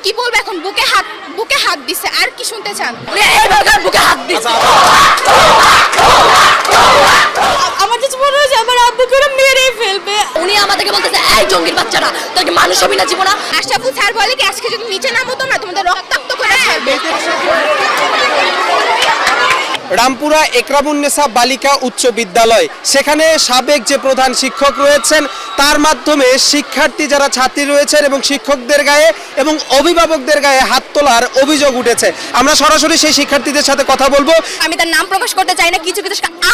কি বলবো এখন, বুকে হাত দিছে, আর কি শুনতে চান? বুকে হাত দিছে। আমার কাছে মনে হয় আমার আব্বুকে ওরা মেরে ফেলবে। উনি আমাদেরকে বলতেছে এই জঙ্গির বাচ্চারা তোর কি মানুষ হবি না জীবনা। আশরাফুল স্যার বলে কি আজকে যদি নিচে নামতো না তোমাদের রক্তাক্ত করে ছাড়বে। রামপুরা একরামুন্নেসা বালিকা উচ্চ বিদ্যালয়, সেখানে সাবেক যে প্রধান শিক্ষক রয়েছেন তার মাধ্যমে শিক্ষার্থী যারা ছাত্রী রয়েছেন এবং শিক্ষকদের গায়ে এবং অভিভাবকদের গায়ে হাত তোলার অভিযোগ উঠেছে। আমরা সরাসরি সেই শিক্ষার্থীদের সাথে কথা বলবো। আমি তার নাম প্রকাশ করতে চাই না। কিছু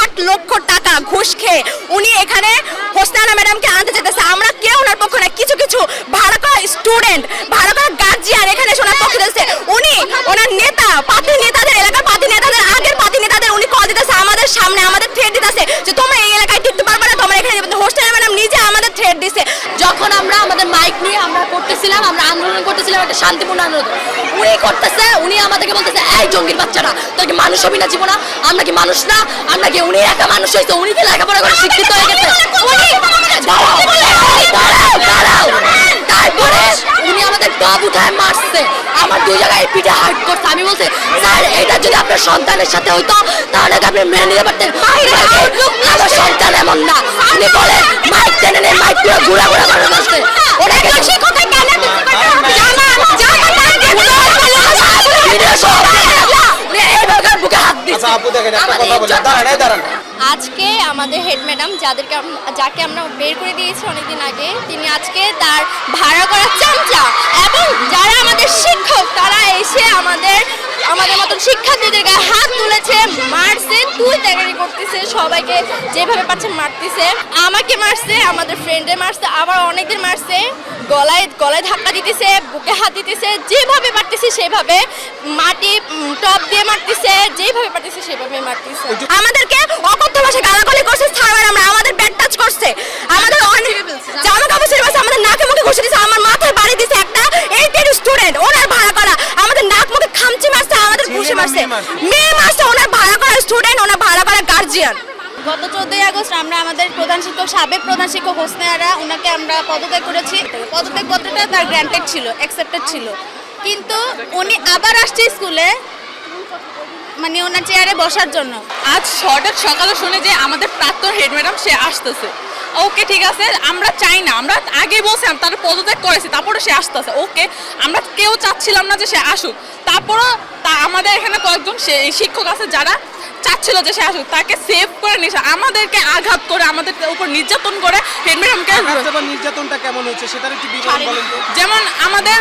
8 লক্ষ টাকা ঘুষ খেয়ে উনি এখানে হোসনানা ম্যাডামকে আনতে চাইতেছে। আমরা কেউ ওনার পক্ষ না, কিছু ভাড়া করা স্টুডেন্ট, ভাড়া করা গার্জিয়ান এখানে ওনার পক্ষে দিতেছে। উনি ওনার নেতা, পাতি নেতাদের, এলাকার পাতি নেতাদের, আগের পাতি নেতাদের উনি কল দিতেছে আমাদের সামনে, আমাদের থ্রেট দিতেছে যে তোমরা এই এলাকায় টিকতে পারবে না, তোমরা এখানে হোস্টেল ম্যাডাম নিজে আমাদের থ্রেট দিছে। যখন আমরা আমাদের মাইক নিয়ে আমরা করতেছিলাম, আমরা আন্দোলন করতেছিলাম, একটা শান্তিপূর্ণ আন্দোলন, উনি আমাদেরকে বলতেছে এই জঙ্গির বাচ্চারা তোর কি মানুষ হবি না জীবনা। আমরা কি মানুষ না? আমরা কি উনি একা মানুষ হয়েছে? উনি কি লেখাপড়া করে শিক্ষিত হয়ে গেছে? তারপরে উনি আমাদের গা উঠায় মারছে, আমার 2 জায়গায় পিঠে হার্ট করছে। আমি বলছি স্যার এটা যদি আপনার সন্তানের সাথে হইতো তাহলে আপনি মেনে নিতে পারতেন, আমার সন্তান এমন না। উনি বলে মাইক টেনে নেই, মাইক পুরো ঘুরা করে বসছে। ওনাকে কোথায় কেন বুকে হাত দিচ্ছে। আজকে আমাদের হেড ম্যাডাম যাকে আমরা বের করে দিয়েছি অনেকদিন আগে, তিনি আজকে তার ভাড়া করা চামচা এবং যারা আমাদের শিক্ষক তারা এসে আমাদের মতন শিক্ষার্থীদের গায়ে হাত তুলেছে, মারছে, তুই ত্যাগারি করতেছে, সবাইকে যেভাবে পাচ্ছে মারতেছে। আমাকে মারছে, আমাদের ফ্রেন্ডে মারছে, আবার অনেকদের মারছে, গলায় ধাক্কা দিতেছে, বুকে হাত দিতেছে, যেভাবে পারতেছে সেভাবে, মাটি টপ দিয়ে মারতেছে, যেভাবে পারতেছে সেভাবে মারতেছে। আমাদেরকে অকথ্য ভাষায় গালাগালি করছে, আমাদের ব্যাট টাচ করছে, আমাদের জামা কাপড় ছিঁড়ে ফেলছে, আমাদের নাকে মুখে ঘষে দিয়েছে, আমার মাথায় বাড়ি দিয়েছে একটা 8 স্টুডেন্ট, ওনার ভাড়া করা, আমাদের নাক মুখে খামচি মারছে, আমাদের ঘুষি মারছে, মেয়ে মারছে, ওনার ভাড়া করা স্টুডেন্ট, ওনার ভাড়া করা গার্জিয়ান। গত 14ই আগস্ট আমরা আমাদের সাবেক প্রধান শিক্ষক হোসনারা ওনাকে আমরা পদত্যাগ করেছি। পদত্যাগ পত্রটা তার গ্র্যান্টেড ছিল, অ্যাকসেপ্টেড ছিল, কিন্তু উনি আবার আসছে স্কুলে মানে ওনার চেয়ারে বসার জন্য। আজ হঠাৎ সকালে শুনে যে আমাদের প্রাক্তন হেড ম্যাডাম সে আসতেছে। ওকে ঠিক আছে, আমরা চাই না, আমরা আগেই বলছিলাম তার পদত্যাগ করেছি, তারপরে সে আসতেছে। ওকে আমরা কেউ চাচ্ছিলাম না যে সে আসুক, তারপরও আমাদের এখানে কয়েকজন শিক্ষক আছে যারা চাচ্ছিল যে সে আসুক, তাকে সেভ করে নিয়েছে, আমাদেরকে আঘাত করে, আমাদের উপর নির্যাতন করে হেড ম্যাডামকে। নির্যাতনটা কেমন হচ্ছে সেটার একটু বিবরণ বলেন তো। যেমন আমাদের